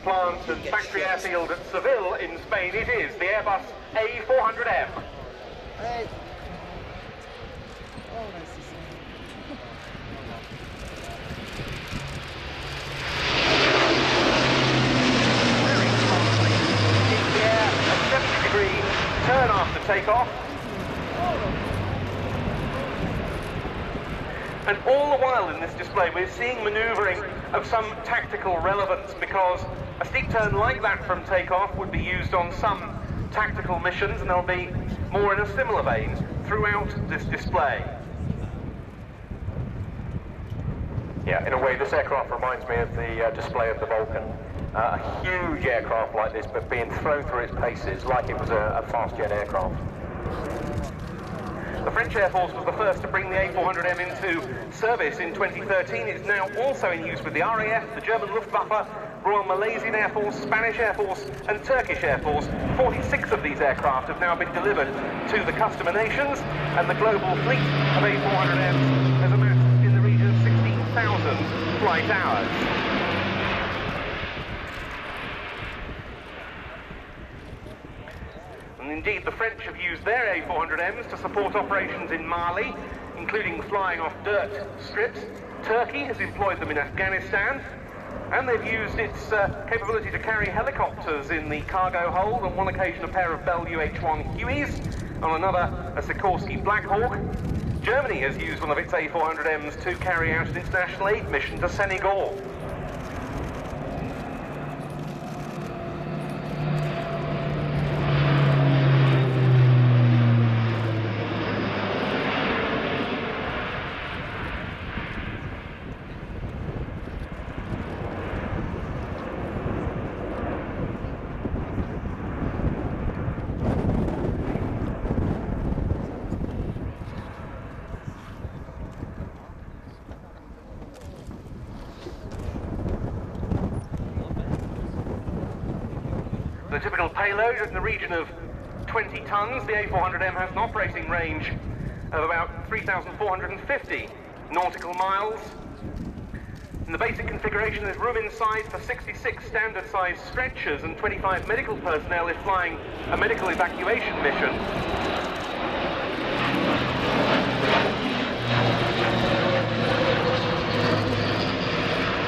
plant and factory airfield at Seville in Spain. It is the Airbus A400M. Hey. Oh, nice to see you. Very smoothly. Keep the air at 70 degrees, turn after takeoff. And all the while in this display we're seeing manoeuvring of some tactical relevance, because a steep turn like that from takeoff would be used on some tactical missions, and there'll be more in a similar vein throughout this display. Yeah, in a way this aircraft reminds me of the display of the Vulcan. A huge aircraft like this, but being thrown through its paces like it was a fast jet aircraft. The French Air Force was the first to bring the A400M into service in 2013. It's now also in use with the RAF, the German Luftwaffe, Royal Malaysian Air Force, Spanish Air Force and Turkish Air Force. 46 of these aircraft have now been delivered to the customer nations, and the global fleet of A400Ms has amassed in the region of 16,000 flight hours. And indeed, the French have used their A400Ms to support operations in Mali, including flying off dirt strips. Turkey has employed them in Afghanistan, and they've used its capability to carry helicopters in the cargo hold. On one occasion, a pair of Bell UH-1 Hueys, on another, a Sikorsky Black Hawk. Germany has used one of its A400Ms to carry out an international aid mission to Senegal. The typical payload in the region of 20 tons. The A400M has an operating range of about 3,450 nautical miles. In the basic configuration, there's room inside for 66 standard-sized stretchers and 25 medical personnel if flying a medical evacuation mission.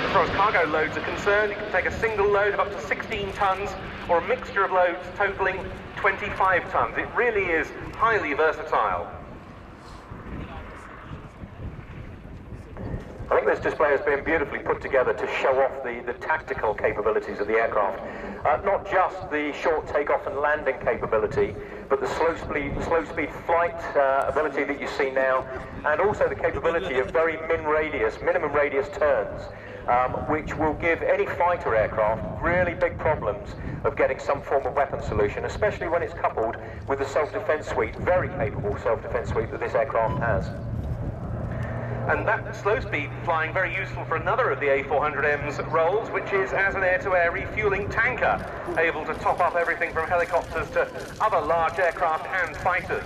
As far as cargo loads are concerned, you can take a single load of up to 16 tons or a mixture of loads totaling 25 tons. It really is highly versatile. I think this display has been beautifully put together to show off the tactical capabilities of the aircraft. Not just the short takeoff and landing capability, but the slow speed flight ability that you see now, and also the capability of very minimum radius turns, which will give any fighter aircraft really big problems of getting some form of weapon solution, especially when it's coupled with the self-defense suite, very capable self-defense suite that this aircraft has. And that slow speed flying very useful for another of the A400M's roles, which is as an air-to-air refueling tanker, able to top up everything from helicopters to other large aircraft and fighters.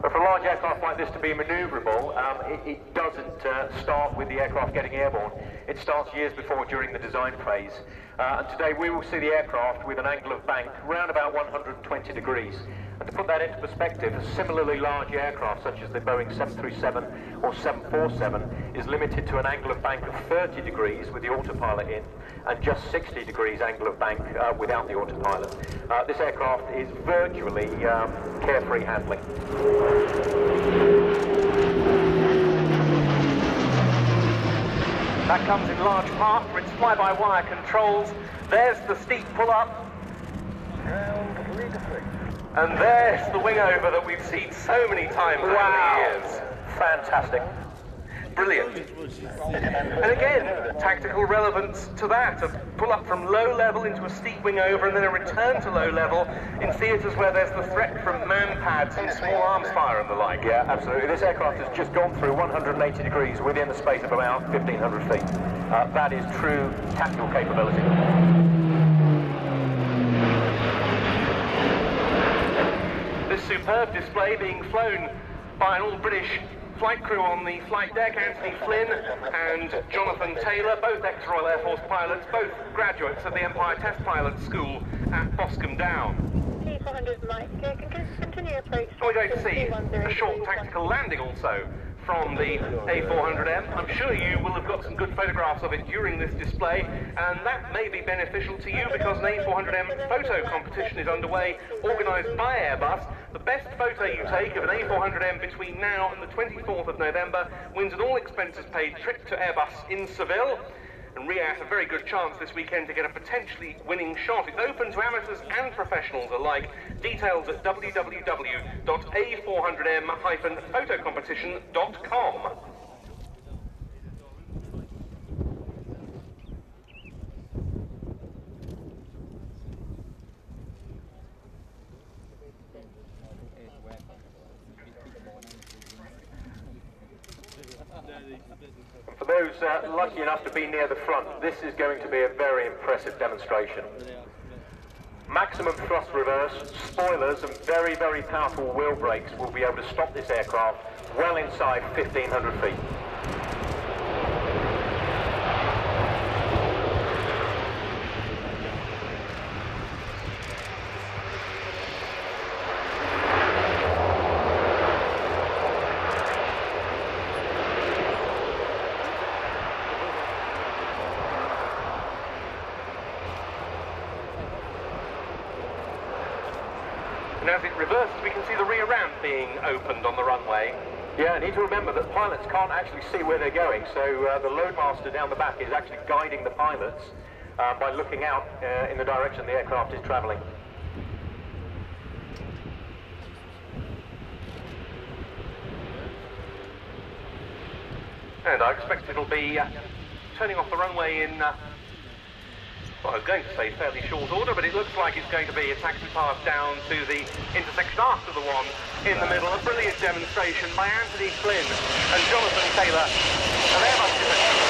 But for a large aircraft like this to be manoeuvrable, it doesn't start with the aircraft getting airborne. It starts years before, during the design phase. And today we will see the aircraft with an angle of bank around about 120 degrees. And to put that into perspective, a similarly large aircraft such as the Boeing 737 or 747 is limited to an angle of bank of 30 degrees with the autopilot in, and just 60 degrees angle of bank without the autopilot. This aircraft is virtually carefree handling. That comes in large part from its fly-by-wire controls. There's the steep pull-up. And there's the wing over that we've seen so many times over the years. Fantastic. brilliant. And again, tactical relevance to that, a pull up from low level into a steep wing over and then a return to low level in theatres where there's the threat from man pads and small arms fire and the like. Yeah, absolutely. This aircraft has just gone through 180 degrees within the space of about 1,500 feet. That is true tactical capability. This superb display being flown by an all-British flight crew on the flight deck, Anthony Flynn and Jonathan Taylor, both ex-Royal Air Force pilots, both graduates of the Empire Test Pilot School at Boscombe Down. EC-400 Mike, continue approach. We're going to see a short tactical landing also from the A400M. I'm sure you will have got some good photographs of it during this display, and that may be beneficial to you because an A400M photo competition is underway, organised by Airbus. The best photo you take of an A400M between now and the 24th of November wins an all-expenses-paid trip to Airbus in Seville. And RIAT a very good chance this weekend to get a potentially winning shot. It's open to amateurs and professionals alike. Details at www.a400m-photocompetition.com. For those lucky enough to be near the front, this is going to be a very impressive demonstration. Maximum thrust reverse, spoilers and very, very powerful wheel brakes will be able to stop this aircraft well inside 1,500 feet. And as it reverses, we can see the rear ramp being opened on the runway. Yeah, need to remember that pilots can't actually see where they're going, so the loadmaster down the back is actually guiding the pilots by looking out in the direction the aircraft is travelling. And I expect it'll be turning off the runway in, well, I was going to say fairly short order, but it looks like it's going to be a taxi path down to the intersection after the one in the middle. A brilliant demonstration by Anthony Flynn and Jonathan Taylor of Airbus.